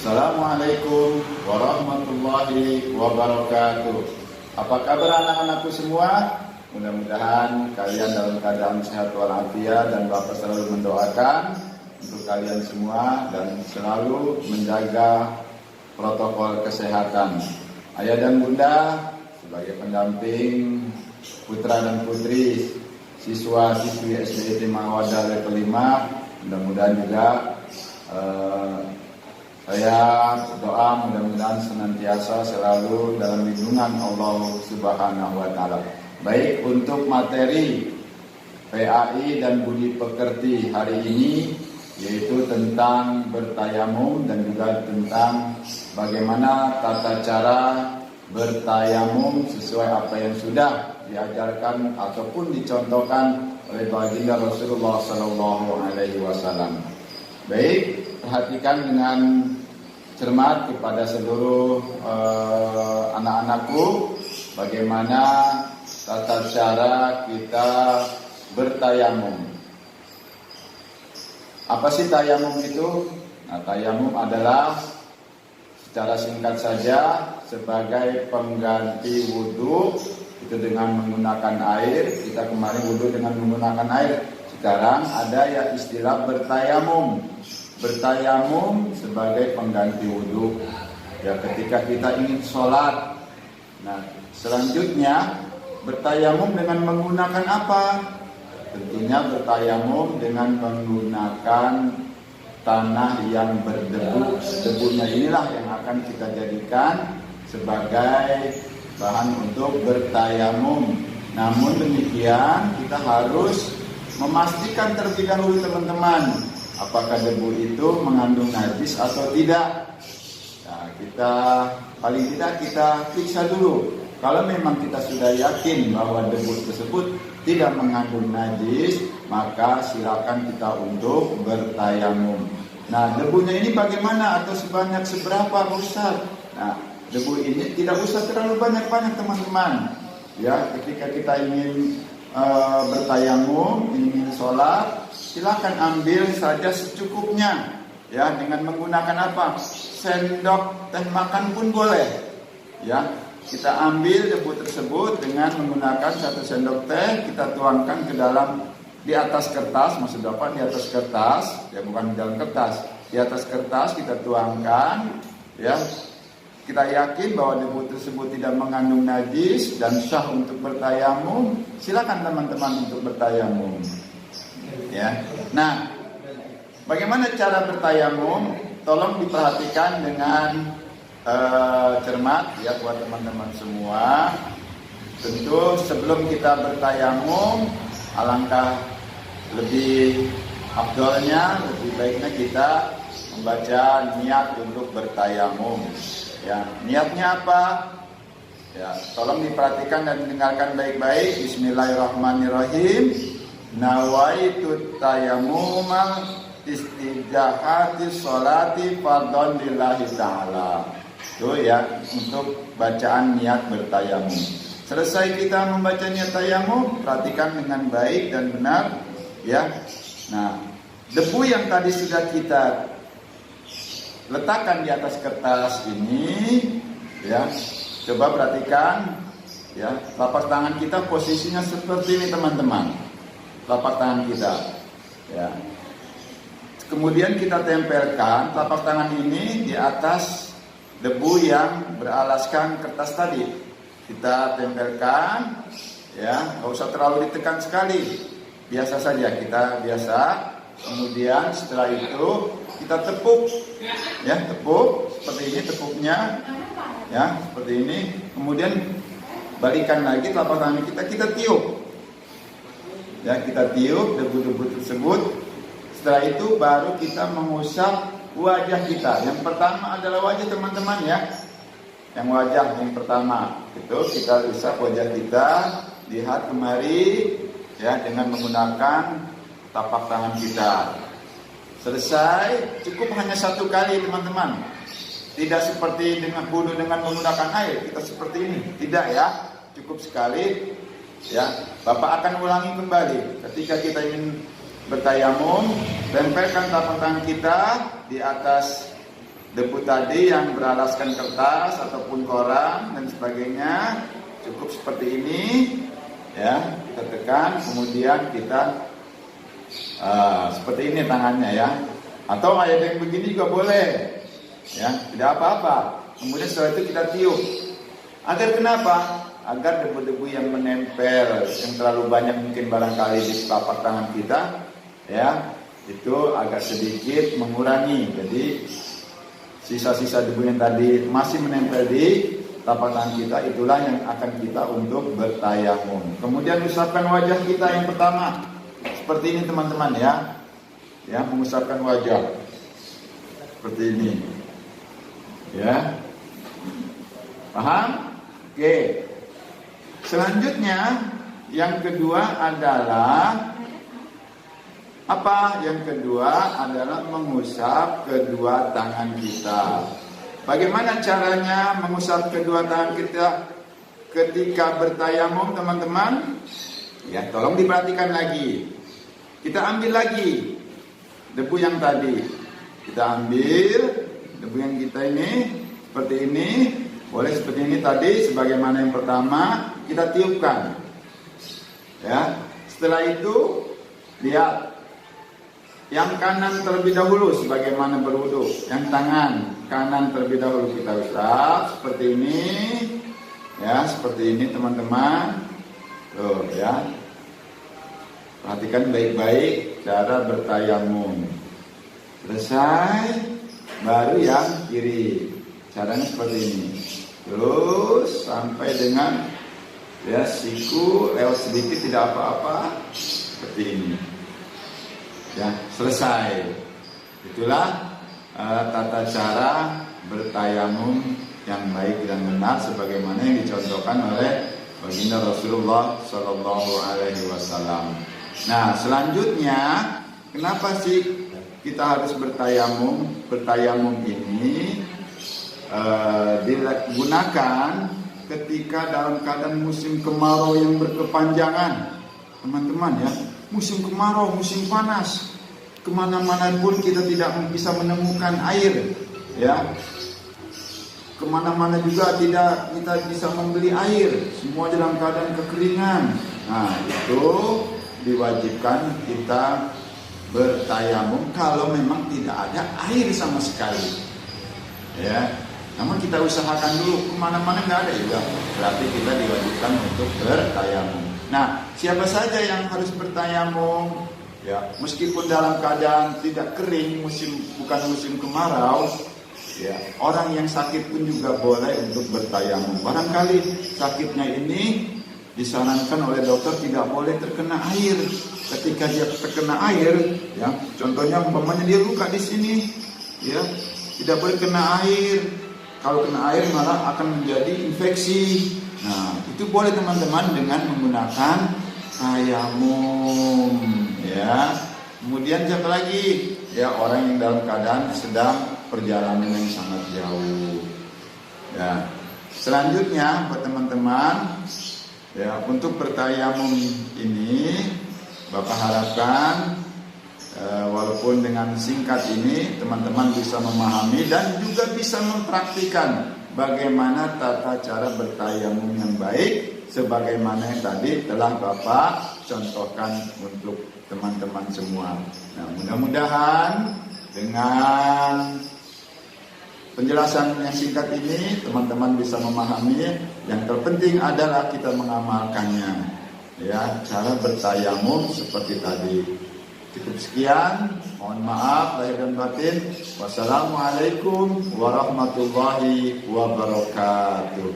Assalamualaikum warahmatullahi wabarakatuh. Apa kabar anak-anakku semua? Mudah-mudahan kalian dalam keadaan sehat walafiat dan Bapak selalu mendoakan untuk kalian semua dan selalu menjaga protokol kesehatan. Ayah dan Bunda sebagai pendamping putra dan putri siswa-siswi SDIT Mawadah level 5, mudah-mudahan juga saya berdoa mudah-mudahan senantiasa selalu dalam lindungan Allah Subhanahu wa taala. Baik, untuk materi PAI dan budi pekerti hari ini yaitu tentang bertayamum dan juga tentang bagaimana tata cara bertayamum sesuai apa yang sudah diajarkan ataupun dicontohkan oleh baginda Rasulullah sallallahu alaihi wasallam. Baik, perhatikan dengan cermat kepada seluruh anak-anakku bagaimana tata cara kita bertayamum. Apa sih tayamum itu? Nah, tayamum adalah secara singkat saja sebagai pengganti wudhu itu dengan menggunakan air. Kita kemarin wudhu dengan menggunakan air. Sekarang ada ya istilah bertayamum. Bertayamum sebagai pengganti wudhu. Ya, ketika kita ingin sholat. Nah, selanjutnya bertayamum dengan menggunakan apa? Tentunya bertayamum dengan menggunakan tanah yang berdebu. Debunya inilah yang akan kita jadikan sebagai bahan untuk bertayamum. Namun demikian kita harus memastikan terlebih dahulu teman-teman, apakah debu itu mengandung najis atau tidak. Nah, kita paling tidak kita periksa dulu. Kalau memang kita sudah yakin bahwa debu tersebut tidak mengandung najis, maka silakan kita untuk bertayamum. Nah, debunya ini bagaimana atau sebanyak seberapa Ustaz? Nah, debu ini tidak usah terlalu banyak-banyak teman-teman. Ya, ketika kita ingin bertayamum, ingin sholat, silakan ambil saja secukupnya. Ya, dengan menggunakan apa? Sendok teh makan pun boleh. Ya, kita ambil debu tersebut dengan menggunakan 1 sendok teh, kita tuangkan ke dalam di atas kertas, maksud apa? Di atas kertas, ya bukan di dalam kertas. Di atas kertas kita tuangkan, ya. Kita yakin bahwa debu tersebut tidak mengandung najis dan sah untuk bertayamum, silakan teman-teman untuk bertayamum. Ya. Nah, bagaimana cara bertayamum? Tolong diperhatikan dengan cermat ya buat teman-teman semua. Tentu sebelum kita bertayamum, alangkah lebih afdolnya, lebih baiknya kita membaca niat untuk bertayamum. Ya, niatnya apa? Ya, tolong diperhatikan dan dengarkan baik-baik. Bismillahirrahmanirrahim. Nawaitu tayammuma istijahati sholati fardhon lillahi ta'ala. Itu ya, untuk bacaan niat bertayamum. Selesai kita membaca niat tayamum, perhatikan dengan baik dan benar ya. Nah, debu yang tadi sudah kita letakkan di atas kertas ini ya, coba perhatikan ya, telapak tangan kita posisinya seperti ini teman-teman. Telapak tangan kita ya. Kemudian kita tempelkan telapak tangan ini di atas debu yang beralaskan kertas tadi. Kita tempelkan ya, nggak usah terlalu ditekan sekali. Biasa saja, kita biasa. Kemudian setelah itu kita tepuk ya, tepuk seperti ini tepuknya ya, seperti ini. Kemudian balikan lagi telapak tangan kita tiup ya, kita tiup debu-debu tersebut. Setelah itu baru kita mengusap wajah kita. Yang pertama adalah wajah teman-teman ya. Yang wajah yang pertama itu kita usap wajah kita, lihat kemari ya, dengan menggunakan tapak tangan kita. Selesai, cukup hanya 1 kali teman-teman. Tidak seperti dengan wudhu dengan menggunakan air, kita seperti ini. Tidak ya, cukup sekali. Ya, Bapak akan ulangi kembali. Ketika kita ingin bertayamum, tempelkan tapak tangan kita di atas debu tadi yang beralaskan kertas ataupun koran dan sebagainya, cukup seperti ini ya, kita tekan, kemudian kita seperti ini tangannya ya, atau ada yang begini juga boleh ya, tidak apa-apa. Kemudian setelah itu kita tiup. Agar kenapa? Agar debu-debu yang menempel, yang terlalu banyak mungkin barangkali di telapak tangan kita ya, itu agak sedikit mengurangi. Jadi sisa-sisa debu yang tadi masih menempel di telapak tangan kita, itulah yang akan kita untuk bertayamum. Kemudian usapkan wajah kita yang pertama. Seperti ini teman-teman ya. Ya, mengusapkan wajah. Seperti ini. Ya. Paham? Oke. Selanjutnya yang kedua adalah apa? Yang kedua adalah mengusap kedua tangan kita. Bagaimana caranya mengusap kedua tangan kita ketika bertayamum, teman-teman? Ya, tolong diperhatikan lagi. Kita ambil lagi debu yang tadi. Kita ambil debu yang kita ini seperti ini. Boleh seperti ini tadi, sebagaimana yang pertama kita tiupkan. Ya, setelah itu lihat. Yang kanan terlebih dahulu sebagaimana berwudu. Yang tangan kanan terlebih dahulu kita usap seperti ini. Ya, seperti ini teman-teman. Tuh ya. Perhatikan baik-baik cara bertayamum. Selesai, baru yang kiri. Caranya seperti ini. Terus sampai dengan ya siku lewat sedikit tidak apa-apa. Seperti ini. Ya, selesai. Itulah tata cara bertayamum yang baik dan benar sebagaimana yang dicontohkan oleh baginda Rasulullah Shallallahu Alaihi Wasallam. Nah, selanjutnya kenapa sih kita harus bertayamum? Bertayamum ini digunakan ketika dalam keadaan musim kemarau yang berkepanjangan, teman-teman ya. Musim kemarau, musim panas, kemana-mana pun kita tidak bisa menemukan air, ya. Kemana-mana juga tidak kita bisa membeli air, semua dalam keadaan kekeringan. Nah, itu diwajibkan kita bertayamum kalau memang tidak ada air sama sekali, ya. Namun kita usahakan dulu, kemana-mana nggak ada juga, berarti kita diwajibkan untuk bertayamum. Nah, siapa saja yang harus bertayamum? Ya, meskipun dalam keadaan tidak kering, bukan musim kemarau, ya, orang yang sakit pun juga boleh untuk bertayamum. Barangkali sakitnya ini disarankan oleh dokter tidak boleh terkena air. Ketika dia terkena air, ya, contohnya umpamanya dia luka di sini, ya, tidak boleh kena air. Kalau kena air malah akan menjadi infeksi. Nah, itu boleh teman-teman dengan menggunakan tayamum, ya. Kemudian siapa lagi? Ya, orang yang dalam keadaan sedang perjalanan yang sangat jauh. Ya. Selanjutnya buat teman-teman, ya, untuk bertayamum ini Bapak harapkan walaupun dengan singkat ini teman-teman bisa memahami dan juga bisa mempraktikkan bagaimana tata cara bertayamum yang baik sebagaimana yang tadi telah Bapak contohkan untuk teman-teman semua. Nah, mudah-mudahan dengan penjelasan yang singkat ini teman-teman bisa memahami. Yang terpenting adalah kita mengamalkannya. Ya, cara bertayamum seperti tadi. Cukup sekian, mohon maaf lahir dan batin. Wassalamualaikum warahmatullahi wabarakatuh.